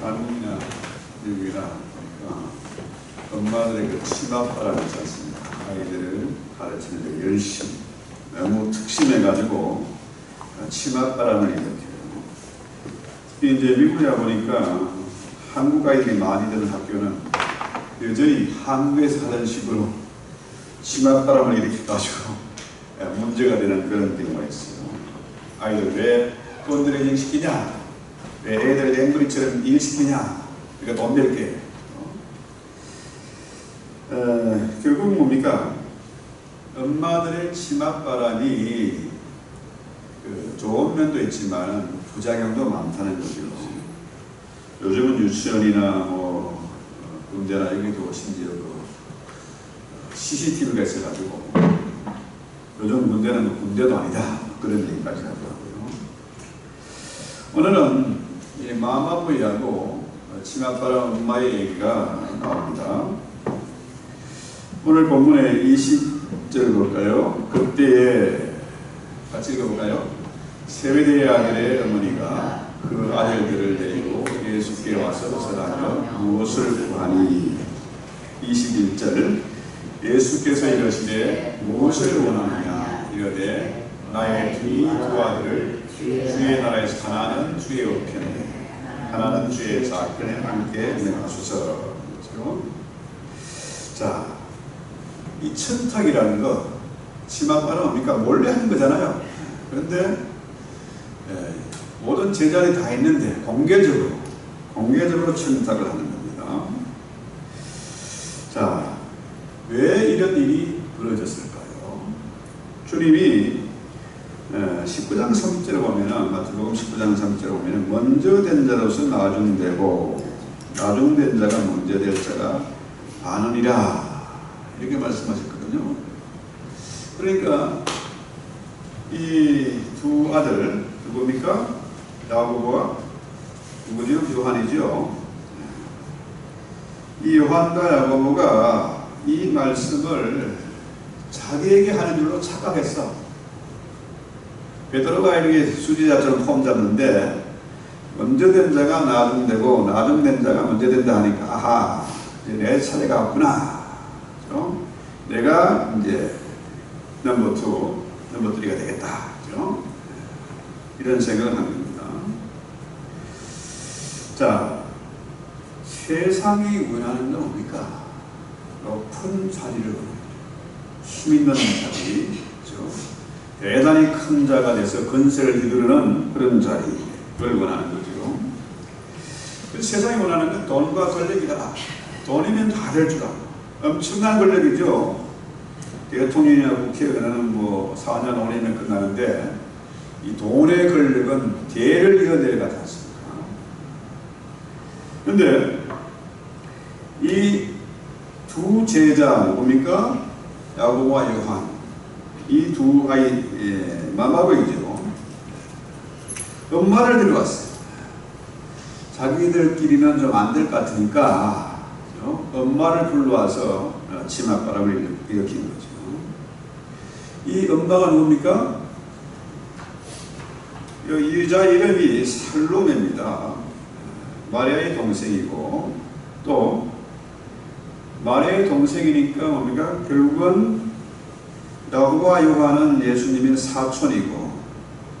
한국이나 미국이나 엄마들의 그 치맛바람이 있지 않습니까? 아이들을 가르치는 데 열심히 너무 특심해가지고 치맛바람을 일으켜요. 특히 이제 미국이다 보니까 한국 아이들이 많이 드는 학교는 여전히 한국에서 하던 식으로 치맛바람을 일으켜가지고 문제가 되는 그런 경우가 있어요. 아이들 왜 펀드레이징 시키냐? 왜 애들 앵그리처럼 일 시키냐? 그러니까 돈 낼게. 결국 뭡니까? 엄마들의 치맛바람이 좋은 면도 있지만 부작용도 많다는 거죠. 요즘은 유치원이나 군대나 여기도 심지어 CCTV가 있어가지고 요즘 문제는 군대도 아니다 그런 얘기까지 하더라고요. 오늘은 이 마마보이하고 치맛바람 엄마의 얘기가 나옵니다. 오늘 본문의 20절 볼까요? 그때에 같이 읽어볼까요? 세베대의 아들의 어머니가 그 아들들을 데리고 예수께 와서 설하며 무엇을 구하니? 21절 예수께서 이르시되 무엇을 원하느냐? 이르되 나의 두 아들을 주의 나라에서 하나는 주의 우편에 하나는 주의 좌편에 함께 내가소서. 자, 이 청탁이라는 거 치맛바람 뭡니까? 몰래 하는 거잖아요. 그런데 모든 제자리 다 있는데 공개적으로 청탁을 하는 겁니다. 자, 왜 이런 일이 벌어졌을까요? 주님이 19장 3절에 보면은 마태복음 19장 3절에 보면은 먼저 된 자로서 나중되고 나중된 자가 먼저 될 자가 많으니라 이렇게 말씀하셨거든요. 그러니까 이 두 아들 누굽니까? 야고보와 누구죠? 요한이죠. 이 요한과 야고보가 이 말씀을 자기에게 하는 줄로 착각했어. 베드로가 이렇게 수지자처럼 폼 잡는데 먼저 된 자가 나중되고 나중된 자가 먼저 된다 하니까 아하 이제 내 차례가 왔구나. 내가 이제 넘버 2, 넘버 3가 되겠다. 이런 생각을 한 겁니다. 자, 세상이 원하는 건 뭡니까? 높은 자리를 힘 있는 자리, 그렇죠? 대단히 큰 자가 돼서 건세를 휘두르는 그런 자리를 원하는 거죠. 세상이 원하는 건 돈과 권력이다. 돈이면 다 될 줄 알고. 엄청난 권력이죠. 대통령이나 국회의원은 4년, 5년이면 끝나는데 이 돈의 권력은 대를 이어 내려가지 않습니까? 그런데 이 두 제자 뭡니까? 야고보와 요한 이 두 아이 마마보이죠. 엄마를 데려왔어요. 자기들끼리는 좀 안 될 것 같으니까 엄마를 불러와서 치맛바람을 일으킨 거죠. 이 엄마가 누굽니까? 이 여자 이름이 살로메입니다. 마리아의 동생이고 또 마리아의 동생이니까 뭡니까? 결국은 야고보와 요한은 예수님의 사촌이고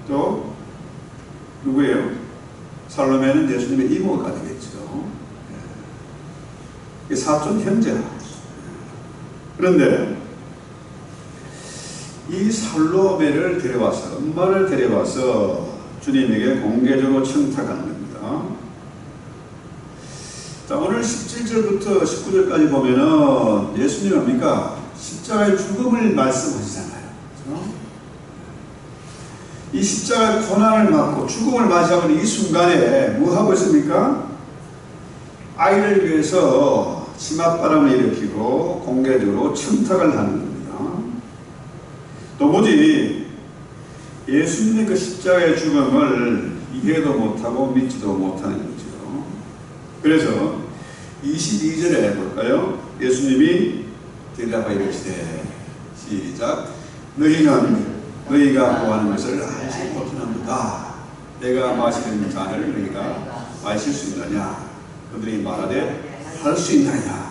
또 누구예요? 살로메는 예수님의 이모가 되겠죠. 사촌 형제라. 그런데 이 살로메를 데려와서 엄마를 데려와서 주님에게 공개적으로 청탁하는 겁니다. 자, 오늘 17절부터 19절까지 보면은 예수님이 뭡니까? 십자가의 죽음을 말씀하시잖아요. 그렇죠? 이 십자가의 고난을 맞고 죽음을 맞이하는 이 순간에 뭐 하고 있습니까? 아이를 위해서 치맛바람을 일으키고 공개적으로 청탁을 하는 겁니다. 도무지 예수님의 그 십자가의 죽음을 이해도 못하고 믿지도 못하는 거죠. 그래서 22절에 볼까요? 예수님이 대답하여 이르시되 시작 너희가 구하는 것을 알지 못하는도다. 내가 마시는 잔을 너희가 마실 수 있느냐? 그들이 말하되 할 수 있나이다.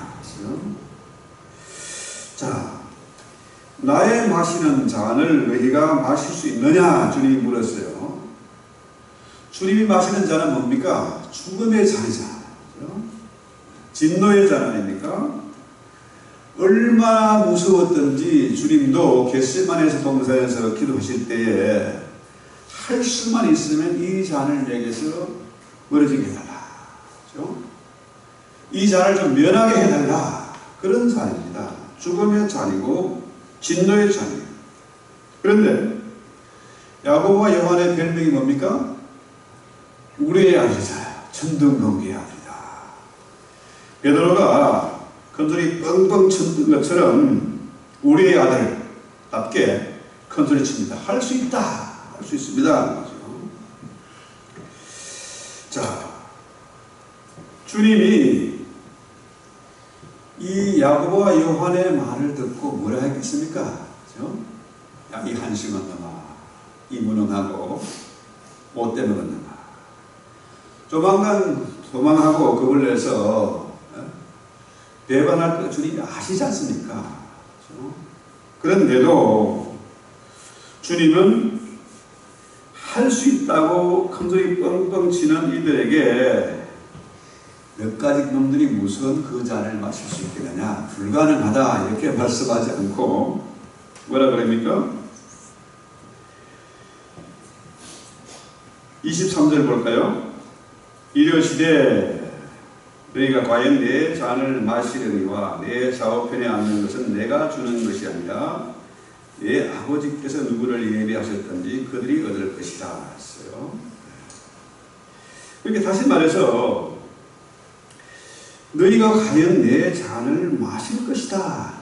자, 나의 마시는 잔을 너희가 마실 수 있느냐? 주님이 물었어요. 주님이 마시는 잔은 뭡니까? 죽음의 잔이잖아요. 진노의 잔 아닙니까? 얼마나 무서웠던지 주님도 겟세마네에서 동산에서 기도하실 때에 할 수만 있으면 이 잔을 내게서 멀어지게 해달라. 그렇죠? 이 잔을 좀 면하게 해달라. 그런 잔입니다. 죽음의 잔이고 진노의 잔이에요. 그런데 야고보와 요한의 별명이 뭡니까? 우리의 아들이잖아요. 천둥번개의 아들이다. 베드로가 큰소리 뻥뻥 쳤던 것처럼 우리의 아들답게 큰소리 칩니다. 할 수 있다. 할 수 있습니다. 자, 주님이 이 야고보와 요한의 말을 듣고 뭐라 했겠습니까? 그렇죠? 야, 이 한심한 놈아, 이 무능하고 못돼 먹었놈아, 조만간 도망하고 겁을 내서 배반할 거 주님이 아시지 않습니까? 그렇죠? 그런데도 주님은 할 수 있다고 큰소리 뻥뻥 치는 이들에게 몇 가지 놈들이 무슨 그 잔을 마실 수 있겠느냐? 불가능하다. 이렇게 말씀하지 않고 뭐라 그럽니까? 23절 볼까요? 이르시되 너희가 과연 내 잔을 마시려니와 내 좌우편에 앉는 것은 내가 주는 것이 아니라 내 아버지께서 누구를 예비하셨던지 그들이 얻을 것이다 했어요. 이렇게 다시 말해서 너희가 과연 내 잔을 마실 것이다.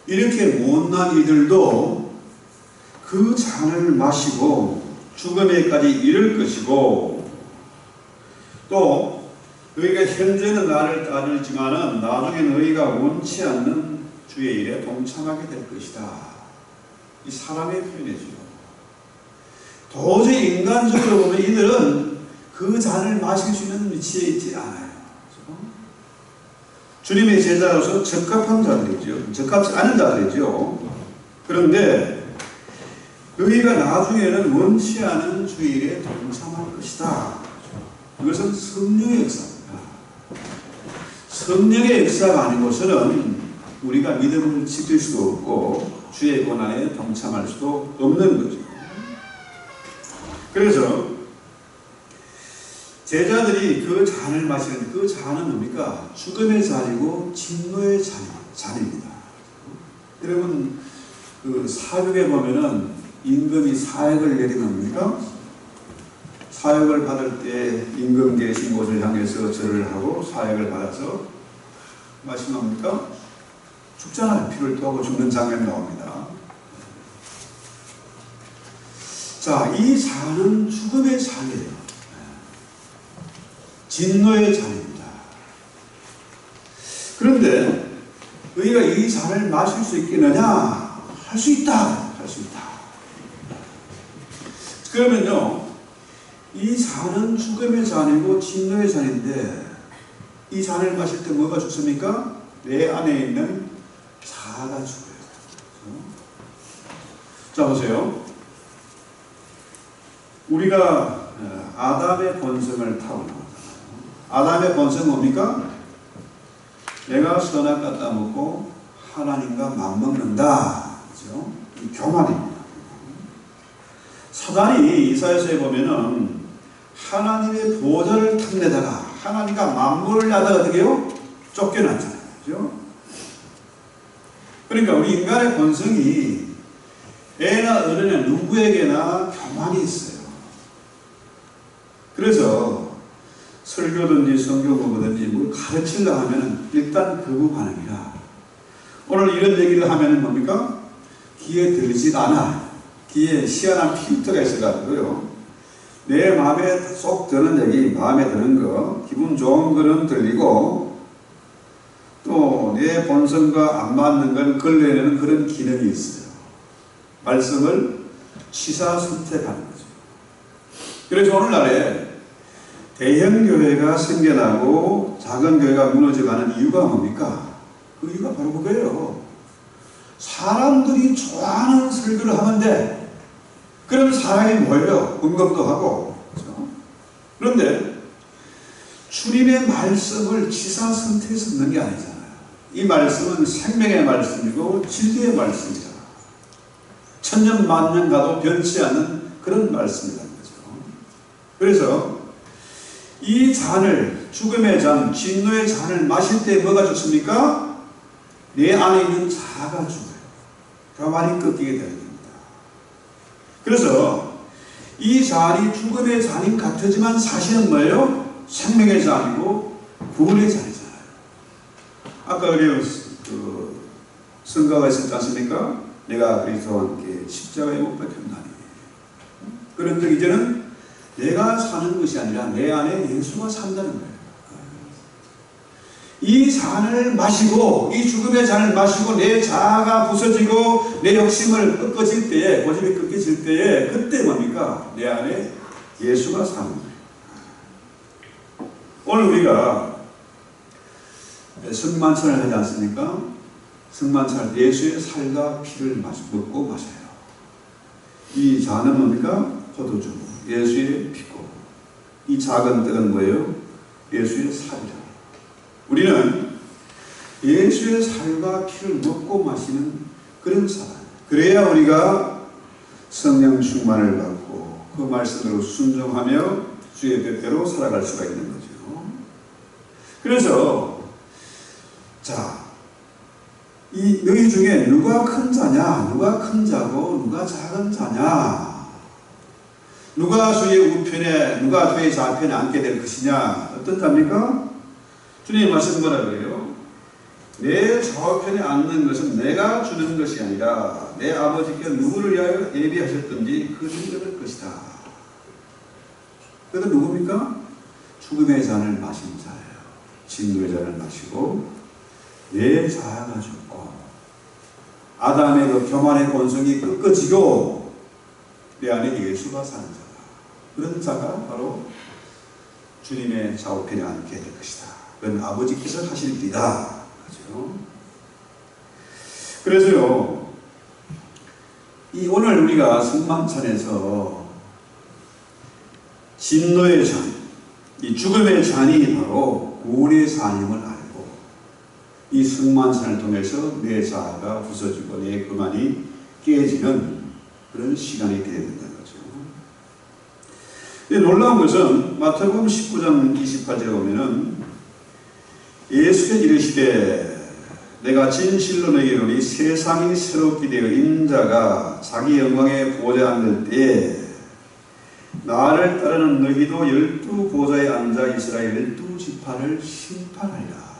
이렇게 못난 이들도 그 잔을 마시고 죽음에까지 이를 것이고, 또 너희가 현재는 나를 따르지만은 나중에 너희가 원치 않는 주의 일에 동참하게 될 것이다. 이 사랑의 표현이죠. 도저히 인간적으로 보면 이들은 그 잔을 마실 수 있는 위치에 있지 않아요. 주님의 제자로서 적합한 자들이죠. 적합지 않은 자들이죠. 그런데 너희가 나중에는 원치 않은 주의 일에 동참할 것이다. 이것은 성령의 역사입니다. 성령의 역사가 아니고서는 우리가 믿음을 지킬 수도 없고 주의 고난에 동참할 수도 없는 거죠. 그래서 제자들이 그 잔을 마시는 그 잔은 뭡니까? 죽음의 잔이고 진노의 잔입니다. 여러분 그 사륙에 보면은 임금이 사역을 내리면 뭡니까? 사역을 받을 때 임금 계신 곳을 향해서 절을 하고 사역을 받아서 마시면 뭡니까? 죽잖아요. 피를 토하고 죽는 장면이 나옵니다. 자, 이 잔은 죽음의 잔이에요. 진노의 잔입니다. 그런데 너희가 이 잔을 마실 수 있겠느냐? 할 수 있다. 할 수 있다. 그러면요, 이 잔은 죽음의 잔이고 진노의 잔인데 이 잔을 마실 때 뭐가 죽습니까? 내 안에 있는 자아가 죽어요. 자, 보세요. 우리가 아담의 본성을 타고나요. 아담의 본성은 뭡니까? 내가 선악 갖다 먹고 하나님과 맞먹는다. 그렇죠? 이 교만입니다. 사단이 이사야서에 보면은 하나님의 보좌를 탐내다가 하나님과 맞먹을 하다가 어떻게 해요? 쫓겨났잖아요. 그렇죠? 그러니까 우리 인간의 본성이 애나 어른의 누구에게나 교만이 있어요. 그래서 설교든지 성경 공부든지 뭘 가르치려 하면은 일단 거부 반응이라. 오늘 이런 얘기를 하면은 뭡니까? 귀에 들리지 않아. 귀에 희한한 필터가 있어가지고요. 내 마음에 쏙 드는 얘기, 마음에 드는 거, 기분 좋은 거는 들리고, 또 내 본성과 안 맞는 걸 걸러내는 그런 기능이 있어요. 말씀을 취사 선택하는 거죠. 그래서 오늘날에 대형 교회가 생겨나고 작은 교회가 무너져가는 이유가 뭡니까? 그 이유가 바로 그거예요. 사람들이 좋아하는 설교를 하면 돼. 그럼 사람이 모여요. 공감도 하고. 그렇죠? 그런데 주님의 말씀을 지사선택해서 넣는 게 아니잖아요. 이 말씀은 생명의 말씀이고 진리의 말씀이다. 천년 만년 가도 변치 않는 그런 말씀이라는 거죠. 그래서 이 잔을, 죽음의 잔, 진노의 잔을 마실 때 뭐가 좋습니까? 내 안에 있는 자아가 죽어요. 가만히 꺾이게 되는 겁니다. 그래서 이 잔이 죽음의 잔인 같지만 사실은 뭐예요? 생명의 잔이고 구원의 잔이잖아요. 아까 우리 성가가 있었지 않습니까? 내가 그리스도와 함께 십자가에 못 박혔나니. 그런데 이제는 내가 사는 것이 아니라 내 안에 예수가 산다는 거예요. 이 잔을 마시고, 이 죽음의 잔을 마시고 내 자아가 부서지고 내 욕심을 꺾어질 때에, 고집이 꺾여질 때에, 그때 뭡니까? 내 안에 예수가 사는 거예요. 오늘 우리가 성만찬을 하지 않습니까? 성만찬, 예수의 살과 피를 먹고 마셔요. 이 잔은 뭡니까? 포도주, 예수의 피고, 이 작은 떡은 뭐예요? 예수의 살이라. 우리는 예수의 살과 피를 먹고 마시는 그런 사람. 그래야 우리가 성령 충만을 받고 그 말씀으로 순종하며 주의 뜻대로 살아갈 수가 있는 거죠. 그래서 이 너희 중에 누가 큰 자냐, 누가 큰 자고 누가 작은 자냐, 누가 주의 우편에 누가 주의 좌편에 앉게 될 것이냐. 어떤 자입니까? 주님 말씀 뭐라 그래요? 내 좌우편에 앉는 것은 내가 주는 것이 아니라 내 아버지께서 누구를 위하여 예비하셨든지 그 주를 것이다. 그래서 누굽니까? 죽음의 잔을 마신 자예요. 진노의 잔을 마시고 내 자아가 죽고 아담의 그 교만의 본성이 꺾어지고 내 안에 예수가 사는 자다. 그런 자가 바로 주님의 좌우편에 앉게 될 것이다. 그건 아버지께서 하실 일이다. 그렇죠? 그래서요, 오늘 우리가 성만찬에서 진노의 잔, 이 죽음의 잔이 바로 구원의 잔임을 알고 이 성만찬을 통해서 내 자아가 부서지고 내 교만이 깨지는 그런 시간이 되어야 된다는 거죠. 놀라운 것은 마태복음 19장 28절에 보면은 예수께서 이르시되 내가 진실로 너희에게 이르노니 세상이 새롭게 되어 인자가 자기 영광의 보좌에 앉을 때에 나를 따르는 너희도 12보좌에 앉아 이스라엘 12지파를 심판하리라.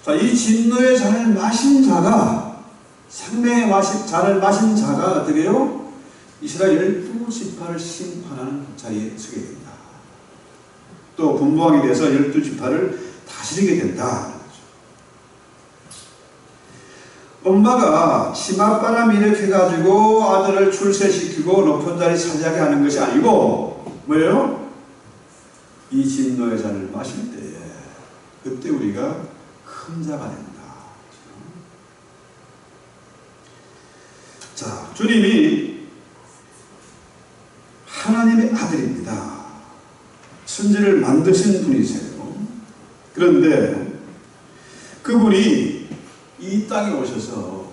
자, 이 진노의 잔을 마신 자가, 생명의 잔을 마신 자가 어떻게 해요? 이스라엘 12지파를 심판하는 자리에 서게 된다. 또 분봉하게 돼서 12지파를 다스리게 된다. 엄마가 치맛바람 일으켜가지고 아들을 출세시키고 높은 자리 차지하게 하는 것이 아니고 뭐예요? 이 진노의 잔을 마실 때에 그때 우리가 큰 자가 된다. 자, 주님이 하나님의 아들입니다. 천지를 만드신 분이세요. 그런데 그분이 이 땅에 오셔서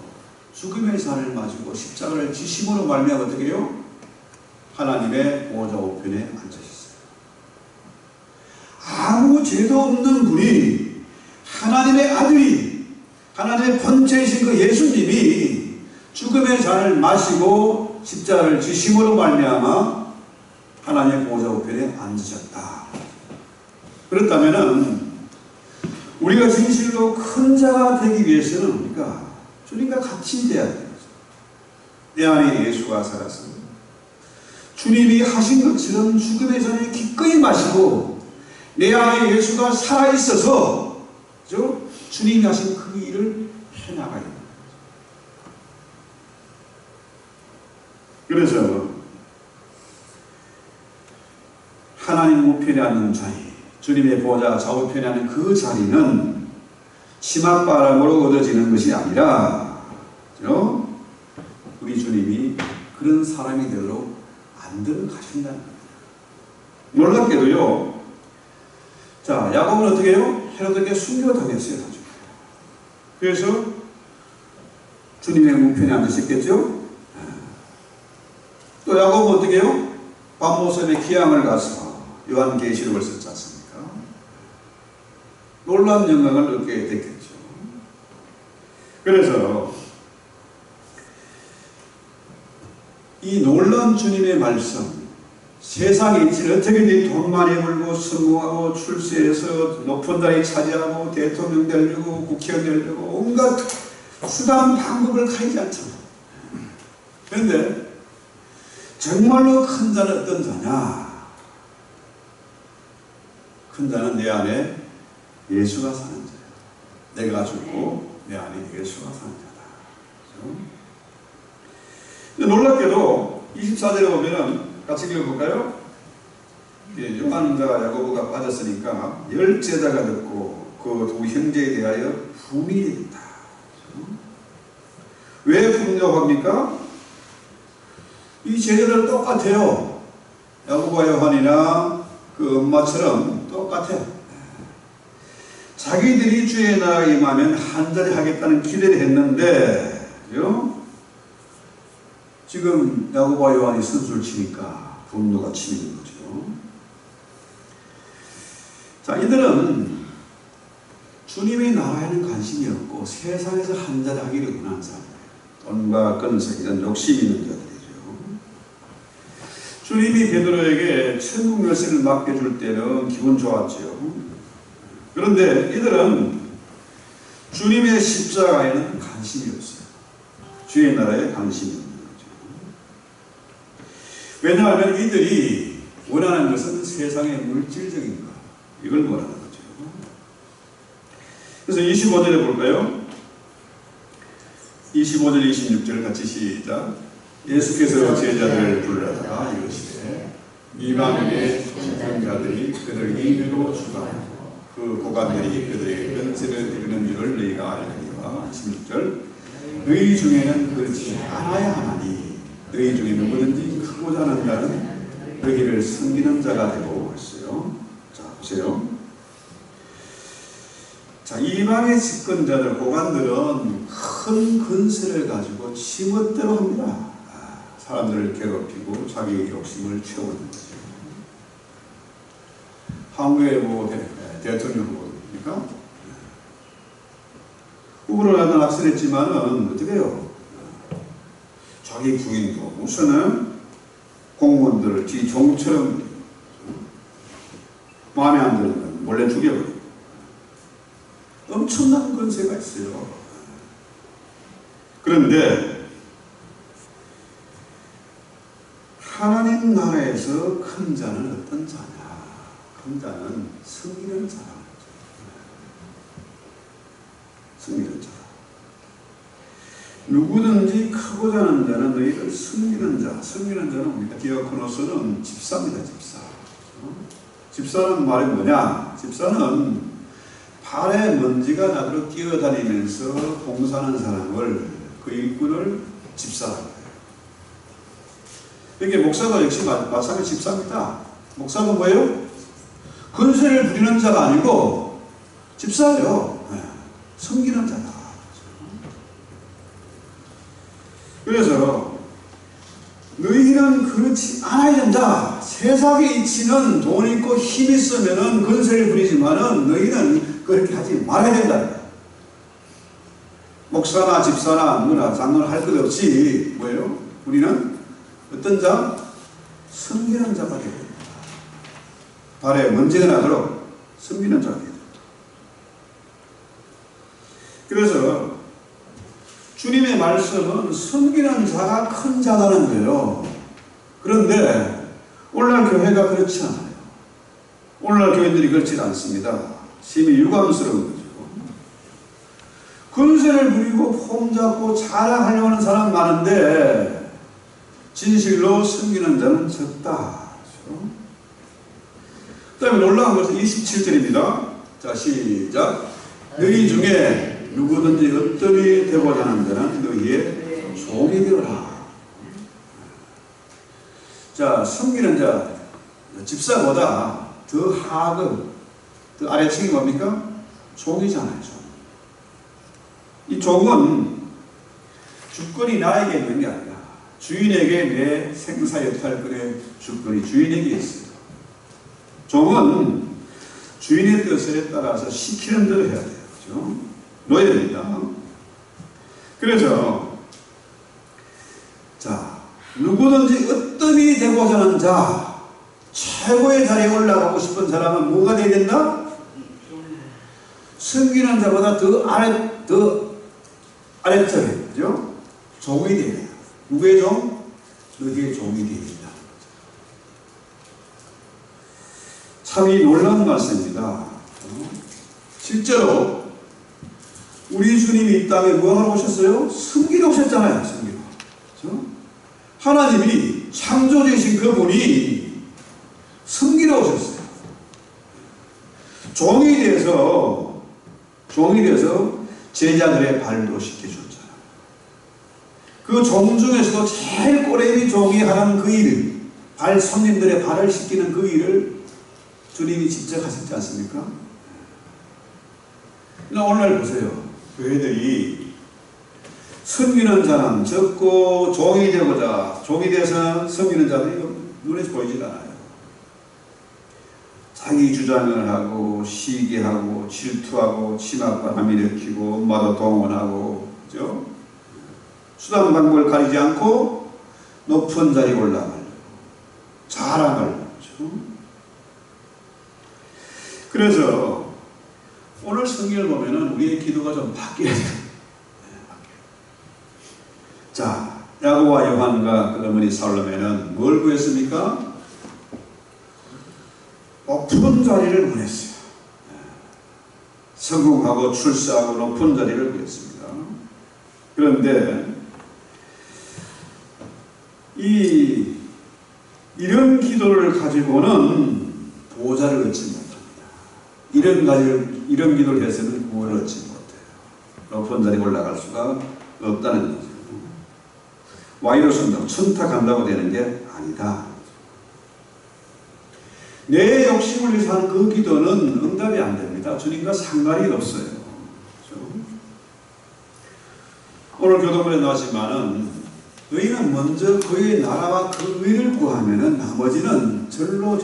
죽음의 잔을 마시고 십자가를 지심으로 말미암아 어떻게 해요? 하나님의 보좌 우편에 앉으셨어요. 아무 죄도 없는 분이 하나님의 아들이 하나님의 본체이신 그 예수님이 죽음의 잔을 마시고 십자가를 지심으로 말미암아 하나님의 보좌 우편에 앉으셨다. 그렇다면은 우리가 진실로 큰 자가 되기 위해서는 우리가 주님과 같이 돼야 돼요. 내 안에 예수가 살아서 주님이 하신 것처럼 죽음의 잔을 기꺼이 마시고 내 안에 예수가 살아있어서 주님이 하신 그 일을 해나가야 됩니다. 그래서 하나님 우편에 앉는 자리, 주님의 보좌 좌우편에 앉는 그 자리는 치맛바람으로 얻어지는 것이 아니라 우리 주님이 그런 사람이 되도록 만들어 가신다는 겁니다. 놀랍게도요. 자, 야곱은 어떻게 해요? 헤로드에게 순교당했어요. 나중에. 그래서 주님의 우편에 앉으셨겠죠? 또 야곱은 어떻게 해요? 밤모섬에 기양을 가서 요한계시록을 썼지 않습니까? 놀라운 영광을 얻게 됐겠죠. 그래서 이 놀라운 주님의 말씀, 세상의 이치를 어떻게든 돈 많이 벌고 성공하고 출세해서 높은 자리 차지하고 대통령 되려고 국회의원 되려고 온갖 수단 방법을 가리지 않잖아요. 그런데 정말로 큰 자는 어떤 자냐? 큰 자는 내 안에 예수가 사는 자야. 내가 죽고 내 안에 예수가 사는 자다. 그렇죠? 놀랍게도 24절에 보면은 같이 읽어볼까요? 요한과 야고보가 빠졌으니까 열 제자가 듣고 그 두 형제에 대하여 분이 되겠다. 왜 분노합니까? 이 제자들 똑같아요. 야고보와 요한이나 그 엄마처럼 똑같아요. 자기들이 주의 나라에 임하면 한자리 하겠다는 기대를 했는데, 그죠? 지금 야고보와 요한이 선수를 치니까 분노가 치미는 거죠. 자, 이들은 주님의 나라에는 관심이 없고 세상에서 한자리 하기를 원하는 사람이에요. 돈과 건색 이런 욕심 있는 자들이죠. 주님이 베드로에게 천국 열쇠를 맡겨줄 때는 기분 좋았죠. 그런데 이들은 주님의 십자가에는 관심이 없어요. 주의 나라에 관심이 없는 거죠. 왜냐하면 이들이 원하는 것은 세상의 물질적인 것, 이걸 원하는 거죠. 그래서 25절에 볼까요? 25절, 26절 같이 시작. 예수께서 제자들을 불러다가 이르시되 이방인의 선생자들이 그들을 인류로 추가하고 그 고관들이 그들에게 권세를 드리는 일을 너희가 알거니와. 16절. 너희 중에는 그렇지 않아야 하나니 너희 중에 누구든지 크고자 하는 자는 너희를 섬기는 자가 되고 있어요. 자, 보세요. 자, 이방의 집권자들, 고관들은 큰 권세를 가지고 지멋대로 합니다. 사람들을 괴롭히고 자기 욕심을 채우는 거죠. 한국의 대통령 후보입니까? 후보를 하던 악설했지만은 어떻게 해요? 자기 부인도 우선은 공무원들을 지 종처럼 마음에 안 드는 건 몰래 죽여버리고 엄청난 권세가 있어요. 그런데 하나님 나라에서 큰 자는 어떤 자냐? 큰 자는 섬기는 자라는 거죠. 섬기는 자. 누구든지 크고자 하는 자는 너희를 섬기는 자. 섬기는 자는 우리가 디아코노스는 집사입니다. 집사. 집사는 말이 뭐냐? 집사는 발에 먼지가 나도록 뛰어다니면서 봉사하는 사람을, 그 일꾼을 집사라고 해요. 이게 목사도 역시 마찬가지 집사입니다. 목사가 뭐예요? 권세를 부리는 자가 아니고 집사예요. 네. 섬기는 자다. 그래서 너희는 그렇지 않아야 된다. 세상의 이치는 돈 있고 힘 있으면은 권세를 부리지만은 너희는 그렇게 하지 말아야 된다. 목사나 집사나 누나 장로나 할 것 없이 뭐예요? 우리는 어떤 자? 섬기는 자가 되어야 됩니다. 발에 먼지가 나도록 섬기는 자가 되어야 됩니다. 그래서 주님의 말씀은 섬기는 자가 큰 자라는 거예요. 그런데 오늘날 교회가 그렇지 않아요. 오늘날 교인들이 그렇지 않습니다. 심히 유감스러운 거죠. 권세를 부리고 폼 잡고 자랑하려고 하는 사람 많은데 진실로 섬기는 자는 적다. 그렇죠? 그 다음에 놀라운 것은 27절입니다. 자, 시작. 너희 중에 누구든지 어떠히 되고자 하는 자는 너희의 종이 되어라. 자, 섬기는 자, 집사보다 더 하급, 더 아래층이 뭡니까? 종이잖아요. 종. 이 종은 주권이 나에게 있는 게 아니라 주인에게 내 생사 역할권의 주권이 주인에게 있어요. 종은 주인의 뜻에 따라서 시키는 대로 해야 돼요. 그렇죠? 노예입니다. 그래서 자, 누구든지 어떠히 되고자 하는 자, 최고의 자리에 올라가고 싶은 사람은 뭐가 되어야 된다? 섬기는 자보다 더 아래쪽에, 그죠? 종이 되어야 돼요. 누구의 종? 너희의 종이 되어야 된다. 참 이 놀라운 말씀입니다. 실제로 우리 주님이 이 땅에 뭐 하러 오셨어요? 섬기러 오셨잖아요. 섬기러. 그렇죠? 하나님이 창조주이신 그분이 섬기러 오셨어요. 종이 돼서 제자들의 발도 씻겨줬잖아요. 그 종 중에서도 제일 꼬레비 종이 하는 그 일, 손님들의 발을 씻기는 그 일을 주님이 직접 하셨지 않습니까? 오늘날 보세요. 교회들이 섬기는 자는 적고 종이 돼서 섬기는 자들이 눈에 보이질 않아요. 자기 주장을 하고 시기하고 질투하고 치맛바람 일으키고 엄마도 동원하고, 그죠? 수단 방법을 가리지 않고 높은 자리에 올라가려고 자랑을, 그죠? 그래서 오늘 성경을 보면은 우리의 기도가 좀 바뀌어야 돼요. 자, 야고보와 요한과 그 어머니 살로메는 뭘 구했습니까? 높은 자리를 구했어요. 성공하고 출세하고 높은 자리를 구했습니다. 그런데 이런 기도를 가지고는 보좌를 얻지 못합니다. 이런 기도를 해서는 구원을 얻지 못해요. 높은 자리에 올라갈 수가 없다는 거죠. 와이로 선다고 천탁한다고 되는 게 아니다. 내 욕심을 위해서 하는 그 기도는 응답이 안 됩니다. 주님과 상관이 없어요. 그렇죠? 오늘 교도문에 나왔지만은 너희는 먼저 그의 나라와 그 의를 구하면은 나머지는 절로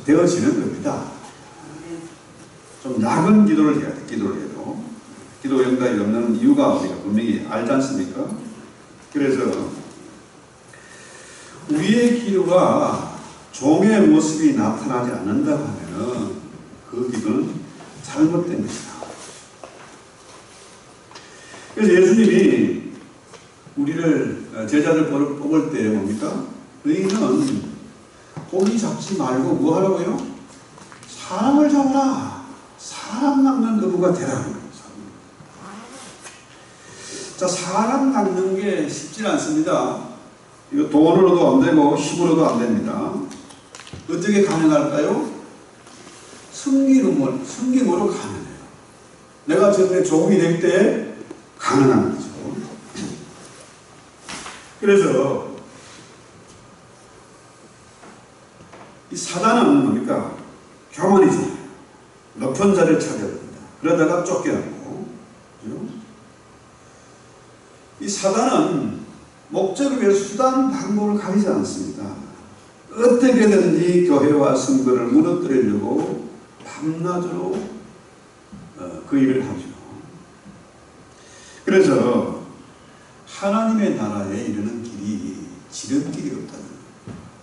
되어지는 겁니다. 좀 작은 기도를 해야 돼. 기도를 해도 기도 응답이 없는 이유가 우리가 분명히 알지 않습니까? 그래서 우리의 기도가 종의 모습이 나타나지 않는다고 하면 그 기도는 잘못된 것이다. 그래서 예수님이 우리를 제자를 뽑을 때 뭡니까? 너희는 고기 잡지 말고 뭐 하라고요? 사람을 잡아라. 사람 낚는 어부가 되라고. 자, 사람 낚는 게 쉽지 않습니다. 이거 돈으로도 안 되고 힘으로도 안 됩니다. 어떻게 가능할까요? 섬김으로 가능해요. 내가 저들의 종이 될 때 가능한 거죠. 그래서 이 사단은 뭡니까? 교만이잖아요. 높은 자리를 찾아야 됩니다. 그러다가 쫓겨나고, 그죠? 이 사단은 목적을 위해 수단 방법을 가리지 않습니다. 어떻게든지 교회와 성도를 무너뜨리려고 밤낮으로 그 일을 하죠. 그래서 하나님의 나라에 이르는 길이 지름길이 없다는,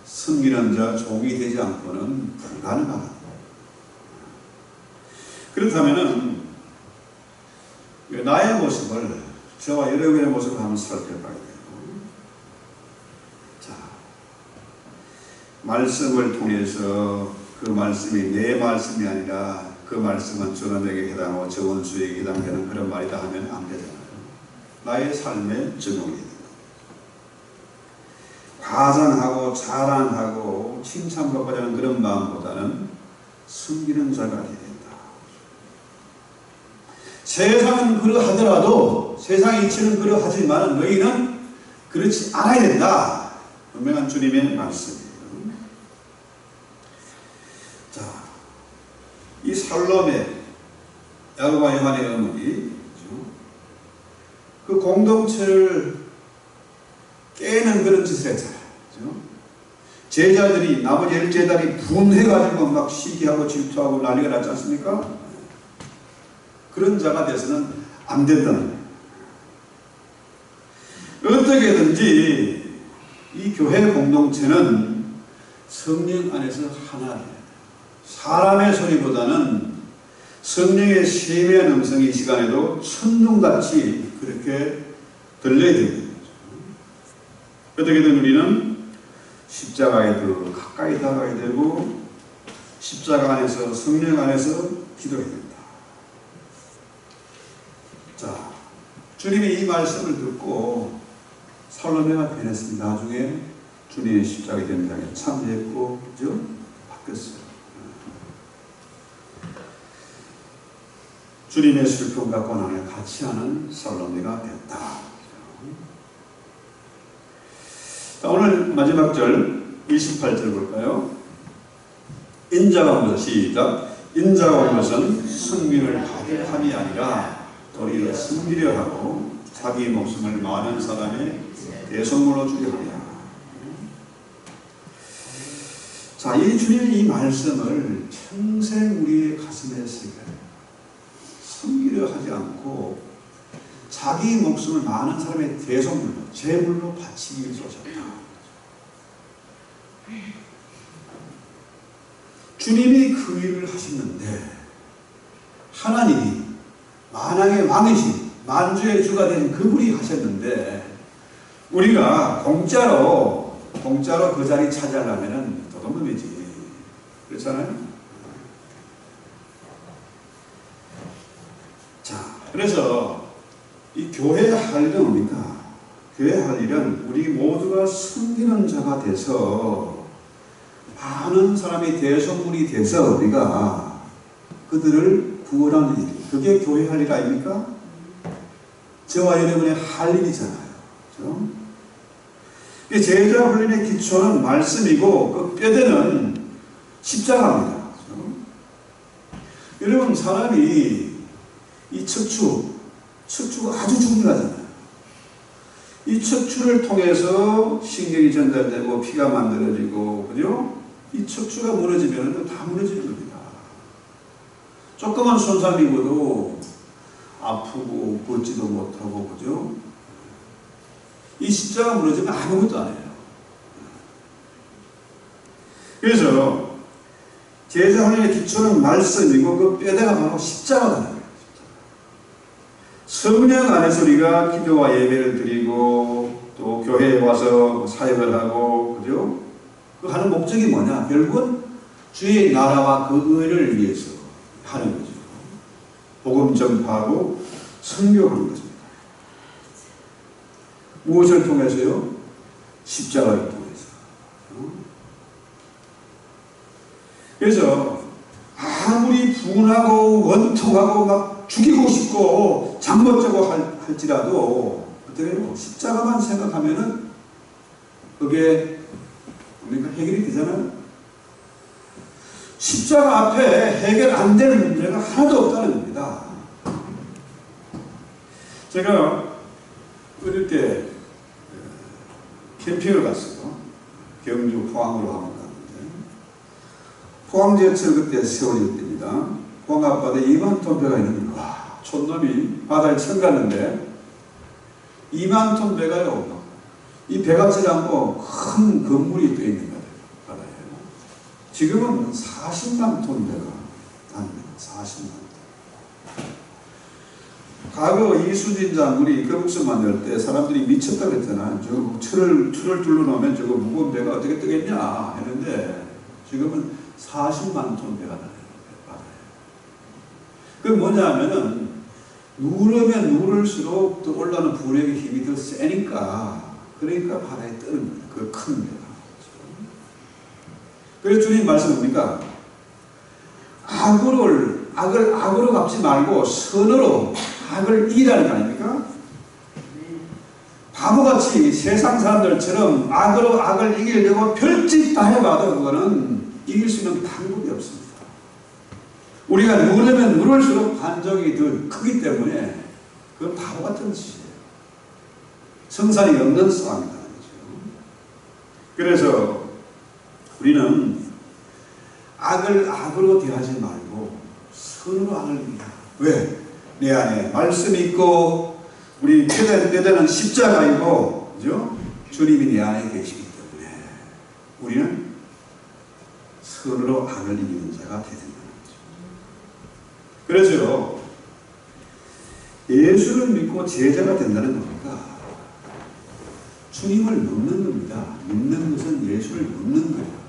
섬기는 자 종이 되지 않고는 불가능하다. 그렇다면은 나의 모습을, 저와 여러분의 모습을 한번 살펴봐야 돼요. 자, 말씀을 통해서 그 말씀이 내 말씀이 아니라 그 말씀은 저놈에게 해당하고 저 원수에게 해당되는 그런 말이다 하면 안 되잖아요. 나의 삶에 적용이 됩니다. 과장하고 자랑하고 하고 칭찬받고자 하는 그런 마음보다는 섬기는 자가 되어야 된다. 세상은 그러하더라도, 세상의 이치는 그러하지만 너희는 그렇지 않아야 된다. 분명한 주님의 말씀이에요. 자, 이 살로메, 야고보와 요한의 어머니, 그 공동체를 깨는 그런 짓을 했잖아요. 제자들이, 나머지 10제자들이 분해가지고 막 시기하고 질투하고 난리가 났지 않습니까? 그런 자가 돼서는 안 된다는 거예요. 어떻게든지 이 교회 공동체는 성령 안에서 하나예요. 사람의 소리보다는 성령의 세미한 음성이 이 시간에도 천둥같이 그렇게 들려야 됩니다. 어떻게든 우리는 십자가에 더 가까이 다가가야 되고 십자가 안에서, 성령 안에서 기도해야 된다. 자, 주님이 이 말씀을 듣고 살로메가 변했습니다. 나중에 주님의 십자가 전장에 참여했고, 그죠? 바뀌었어요. 주님의 슬픔과 고난을 같이 하는 살로메가 됐다. 자, 오늘 마지막 절 28절 볼까요? 인자가 온 것, 시작. 인자가 온 것은 승민을 하게 함이 아니라 도리어 승리려 하고 자기 목숨을 많은 사람의 대성물로 주려 하랴. 자, 이 주님의 이 말씀을 평생 우리의 가슴에 새겨야 해요. 섬기려 하지 않고 자기 목숨을 많은 사람의 대성물로, 제물로 바치기 위해서 오셨다. 주님이 그 일을 하셨는데 하나님이 만왕의 왕이신 만주의 주가 된 그분이 하셨는데 우리가 공짜로 그 자리 차지하려면 도둑놈이지. 그렇잖아요? 자, 그래서 이 교회의 할 일은 뭡니까? 교회의 할 일은 우리 모두가 섬기는 자가 돼서 많은 사람이 대성물이 돼서 우리가 그들을 구원하는 일, 그게 교회 할 일 아닙니까? 저와 여러분의 할 일이잖아요. 그렇죠? 제자 훈련의 기초는 말씀이고 그 뼈대는 십자가입니다. 그렇죠? 여러분, 사람이 이 척추가 아주 중요하잖아요. 이 척추를 통해서 신경이 전달되고 피가 만들어지고, 그죠? 이 척추가 무너지면 다 무너지는 겁니다. 조그만 손상 입어도 아프고 걷지도 못하고, 그죠? 이 십자가 무너지면 아무것도 안 해요. 그래서 제자 훈련의 기초는 말씀이고 그 뼈대가 바로 십자가라는 거예요. 성령 안에서 우리가 기도와 예배를 드리고 또 교회에 와서 사역을 하고, 그죠? 그 하는 목적이 뭐냐? 결국은 주의 나라와 그 의를 위해서 하는 거죠. 복음 전파하고 선교하는 것입니다. 무엇을 통해서요? 십자가를 통해서. 그래서 아무리 분하고 원통하고 막 죽이고 싶고 장멋지고 할지라도 어떻게 해요? 십자가만 생각하면은 그게 그러니까 해결이 되잖아요. 십자가 앞에 해결 안 되는 문제가 하나도 없다는 겁니다. 제가 어릴 때 캠핑을 갔어요. 경주 포항으로 한번 갔는데 포항제철 그때 세월이 때입니다. 포항 앞바다에 2만 톤 배가 있는 거예요. 와, 촌놈이 바다에 처음 갔는데 2만 톤 배가요. 이 배같이 않고 큰 건물이 떠 있는 거예요. 바다에. 지금은 40만 톤 배가 아닙니다. 40만 톤. 과거 이수진 장군이 거북선 만들 때 사람들이 미쳤다고 했잖아요. 저거 철을 둘러놓으면 저거 무거운 배가 어떻게 뜨겠냐 했는데 지금은 40만 톤 배가 나요. 그게 뭐냐 하면은 누르면 누를수록 또 올라오는 부력의 힘이 더 세니까 그러니까 바다에 뜨는 거예요. 그 큰 배가. 그래서 주님 말씀 뭡니까? 악을 악으로 갚지 말고 선으로 악을 이기라는 거 아닙니까? 바보같이 세상 사람들처럼 악으로 악을 이기려고 별짓 다 해봐도 그거는 이길 수 있는 방법이 없습니다. 우리가 누르면 누를수록 반정이 더 크기 때문에 그건 바보 같은 짓이에요. 성산이 없는 싸움이라는 거죠. 그래서 우리는 악을 악으로 대하지 말고 선으로 악을 이기라. 왜? 내 안에 말씀이 있고 우리 뼈대는 십자가이고, 그죠? 주님이 내 안에 계시기 때문에 우리는 선으로 악을 이기는 자가 되는 거죠. 그래서 예수를 믿고 제자가 된다는 겁니까? 주님을 믿는 겁니다. 믿는 것은 예수를 믿는 거예요.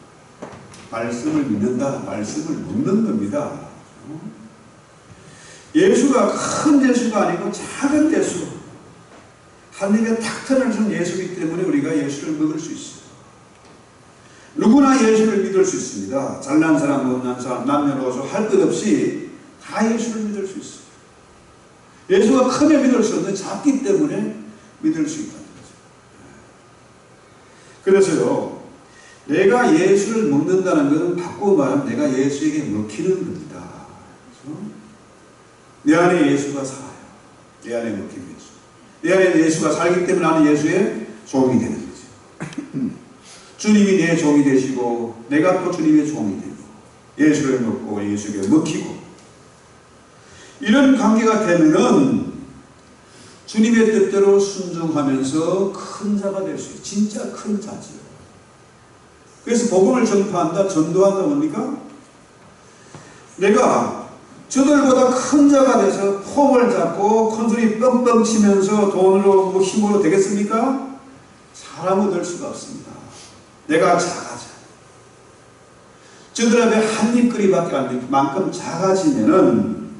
말씀을 믿는다, 말씀을 믿는 겁니다. 예수가 큰 예수가 아니고 작은 예수, 한 입에 탁 터져준 예수이기 때문에 우리가 예수를 믿을 수 있어요. 누구나 예수를 믿을 수 있습니다. 잘난 사람, 못난 사람, 남녀노소 할 것 없이 다 예수를 믿을 수 있어요. 예수가 크게 믿을 수 없는 작기 때문에 믿을 수 있다는 거죠. 그래서요, 내가 예수를 믿는다는 것은 바꾸고 말하면 내가 예수에게 먹히는 겁니다. 그렇죠? 내 안에 예수가 살아요. 내 안에 먹힌 예수. 내 안에 예수가 살기 때문에 나는 예수의 종이 되는 거죠. 주님이 내 종이 되시고 내가 또 주님의 종이 되고 예수를 먹고 예수에게 먹히고 이런 관계가 되면은 주님의 뜻대로 순종하면서 큰 자가 될 수 있어요. 진짜 큰 자지요. 그래서 복음을 전파한다, 전도한다 뭡니까? 내가 저들보다 큰 자가 돼서 폼을 잡고 큰소리 뻥뻥 치면서 돈으로 뭐 힘으로 되겠습니까? 사람은 될 수가 없습니다. 내가 작아져. 저들 앞에 한 입거리밖에 안 될 만큼 작아지면은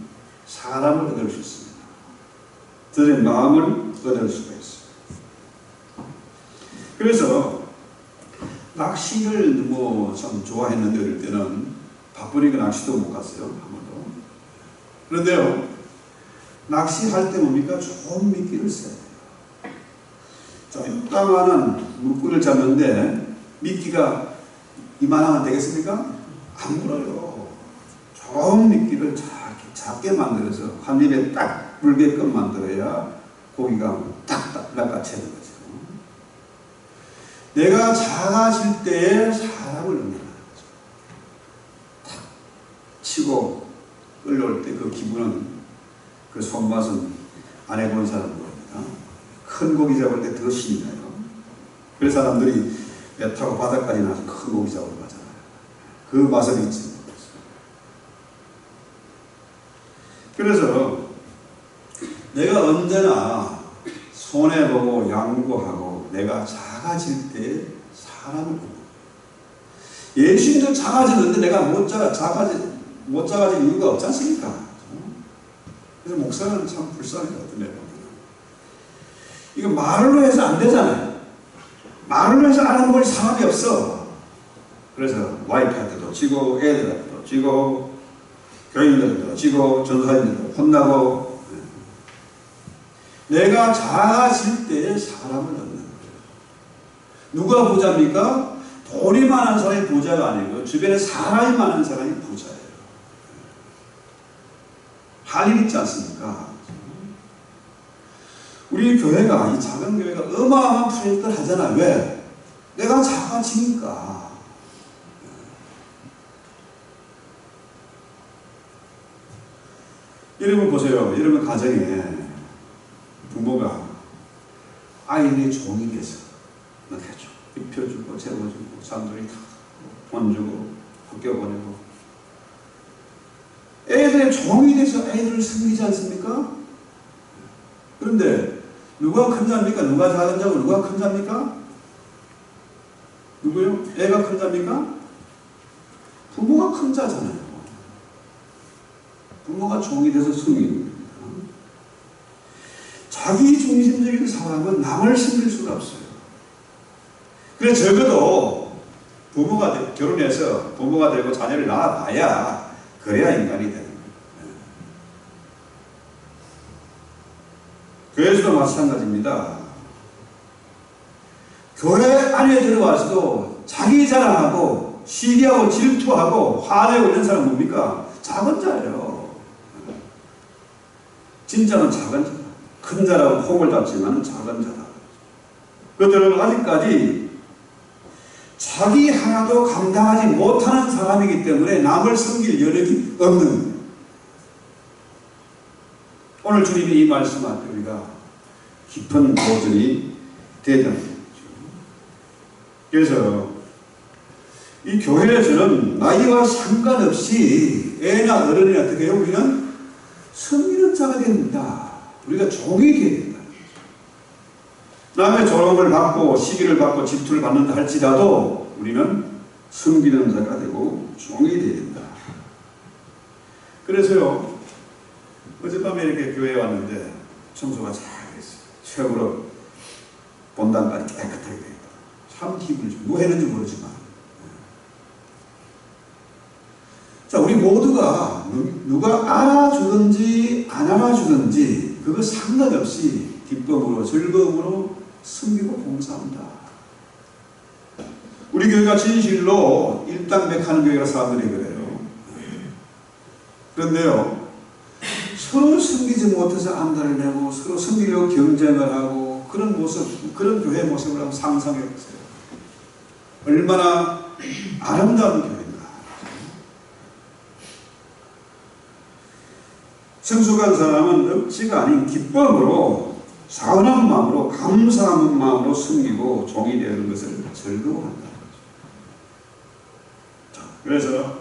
사람을 얻을 수 있습니다. 저들의 마음을 얻을 수가 있어요. 그래서 낚시를 뭐 참 좋아했는데 어릴 때는 바쁘니까 낚시도 못 갔어요. 한 번도. 그런데요, 낚시할 때 뭡니까? 좋은 미끼를 써야 돼요. 적당한 물고기를 잡는데 미끼가 이만하면 되겠습니까? 안 물어요. 좋은 미끼를 작게 만들어서 한 입에 딱 물게끔 만들어야 고기가 딱 낚아채는 거죠. 내가 작아질 때에 사람을 얻는 거죠. 탁 치고 끌려올 때 그 기분은, 그 손맛은 안 해본 사람 모릅니다. 큰 고기 잡을 때 더 신이 나요. 그래서 사람들이 배 타고 바다까지 나서 큰 고기 잡으러 가잖아요. 그 맛을 잊지 못했어요. 그래서 내가 언제나 손해보고 양보하고 내가 작아질 때 사람을 보고, 예수님도 작아지는데 내가 못 작아질 이유가 없지 않습니까? 그래서 목사는 참 불쌍해요. 어떤 애 보면. 이거 말로 해서 안 되잖아요. 말로 해서 알아먹을 상황이 없어. 그래서 와이프한테도 지고, 애들한테도 지고, 교인들한테도 지고, 전사님들도 혼나고. 내가 작아질 때에 사람을 얻는 거예요. 누가 부자입니까? 돈이 많은 사람이 부자가 아니고 주변에 사람이 많은 사람이 부자예요. 할 일 있지 않습니까? 우리 교회가, 이 작은 교회가 어마어마한 프로젝트를 하잖아요. 왜? 내가 작아지니까. 여러분 보세요. 여러분 가정에 부모가 아이들의 종이 돼서 해줘. 입혀주고, 재워주고, 사람들이 다 돈 주고, 학교 보내고. 애들의 종이 돼서 애들을 섬기지 않습니까? 그런데 누가 큰 자입니까? 누가 작은 자고 누가 큰 자입니까? 누구요? 애가 큰 자입니까? 부모가 큰 자잖아요. 부모가 종이 돼서 섬기는 겁니다. 자기 중심적인 사람은 남을 섬길 수가 없어요. 그래서 적어도 결혼해서 부모가 되고 자녀를 낳아봐야 그래야 인간이 되는 거예요. 교회에서도 마찬가지입니다. 교회 안에 들어와서도 자기 자랑하고 시기하고 질투하고 화내고 이런 사람 뭡니까? 작은 자예요. 진짜는 작은 자다. 큰 자라고 폼을 잡지만 작은 자다. 그들은 아직까지 자기 하나도 감당하지 못하는 사람이기 때문에 남을 섬길 여력이 없는 거예요. 오늘 주님이 이 말씀 앞에 우리가 깊은 도전이 되는 거죠. 그래서 이 교회에서는 나이와 상관없이 애나 어른이나 어떻게 해요? 우리는 섬기는 자가 됩니다. 우리가 종이 되어야 된다. 남의 조롱을 받고 시기를 받고 질투를 받는다 할지라도 우리는 섬기는 자가 되고 종이 되어야 된다. 그래서요, 어젯밤에 이렇게 교회에 왔는데 청소가 잘 됐어요. 최고로 본당까지 깨끗하게 되었다. 참 기분이 좀, 뭐 했는지 모르지만. 자, 우리 모두가 누가 알아주든지 안 알아주든지 그거 상관없이 기쁨으로 즐거움으로 섬기고 봉사합니다. 우리 교회가 진실로 일당백하는 교회라 사람들이 그래요. 그런데요, 서로 섬기지 못해서 안달을 내고 서로 섬기려고 경쟁을 하고 그런 모습, 그런 교회 모습을 한번 상상해 보세요. 얼마나 아름다운 교회인가. 성숙한 사람은 억지가 아닌 기쁨으로 사은한 마음으로 감사하는 마음으로 섬기고 종이 되는 것을 즐거워한다는 거죠. 그래서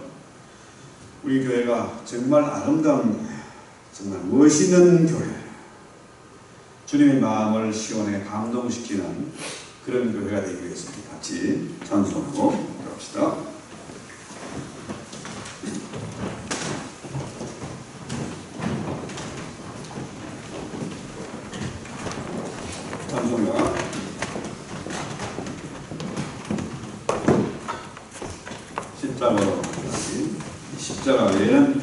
우리 교회가 정말 아름다운 교회, 정말 멋있는 교회, 주님의 마음을 시원하게 감동시키는 그런 교회가 되기 위해서 같이 찬송하고 갑시다. 찬송가 십자가로 십자가 외에는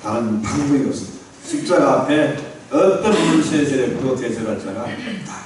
다른 방법이 없습니다. 십자가 앞에 어떤 문세 세력도 대적할 자가 없다.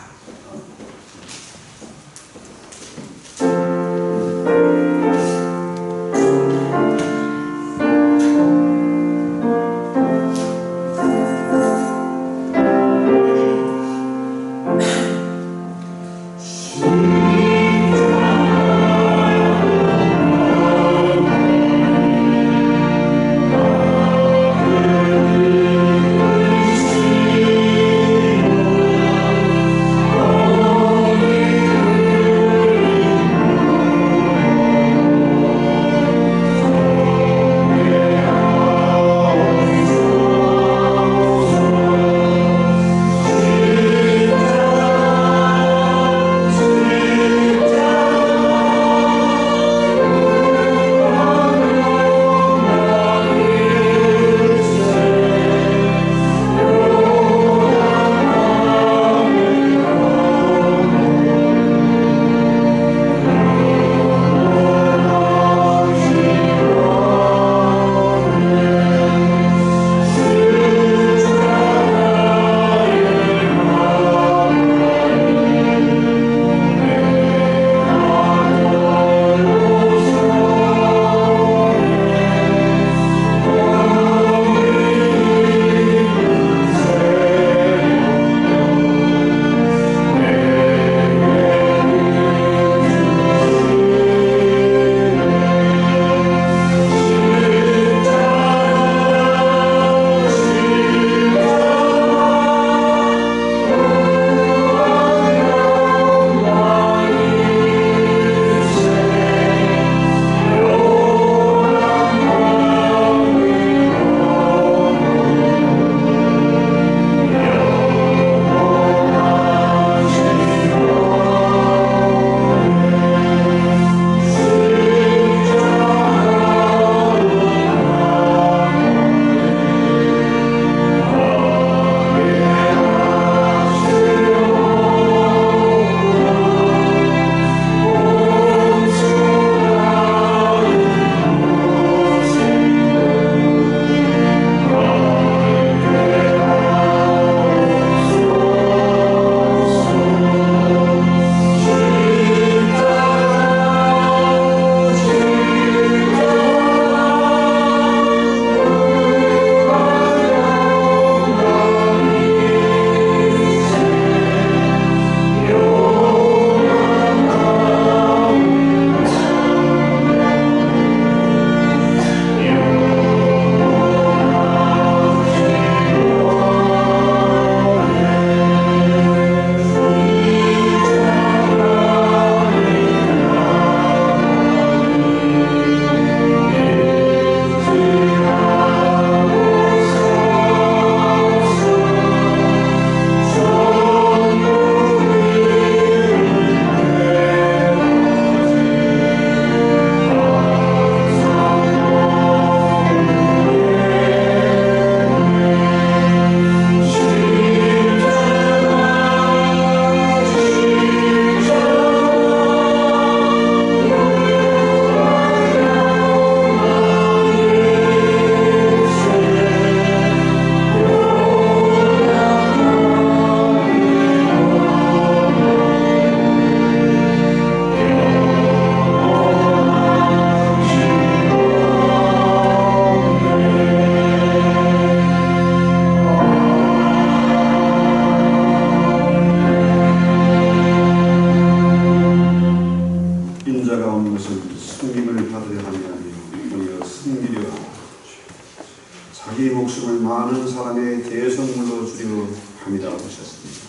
자기 목숨을 많은 사람의 대성물로 주려 함이라 하셨습니다.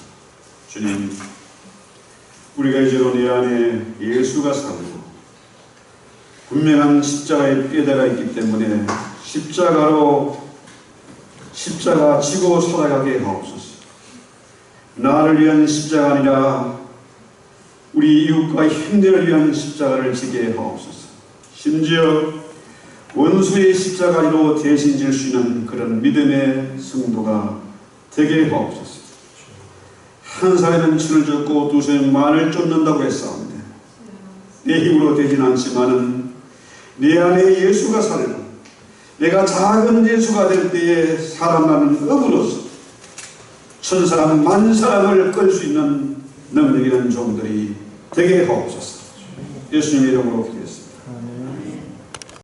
주님, 우리가 이제로 내 안에 예수가 살고 분명한 십자가의 뼈대가 있기 때문에 십자가 지고 살아가게 하옵소서. 나를 위한 십자가 아니라 우리 이웃과 형제를 위한 십자가를 지게 하옵소서. 심지어 원수의 십자가로 대신 질 수 있는 그런 믿음의 성도가 되게 하옵소서. 한 사람은 천을 쫓고 두 사람은 만을 쫓는다고 했사온데 내 힘으로 되진 않지만은 내 안에 예수가 살고 내가 작은 예수가 될 때에 살아나는 업으로서 천 사람 만 사람을 끌 수 있는 능력 있는 종들이 되게 하옵소서. 예수님의 이름으로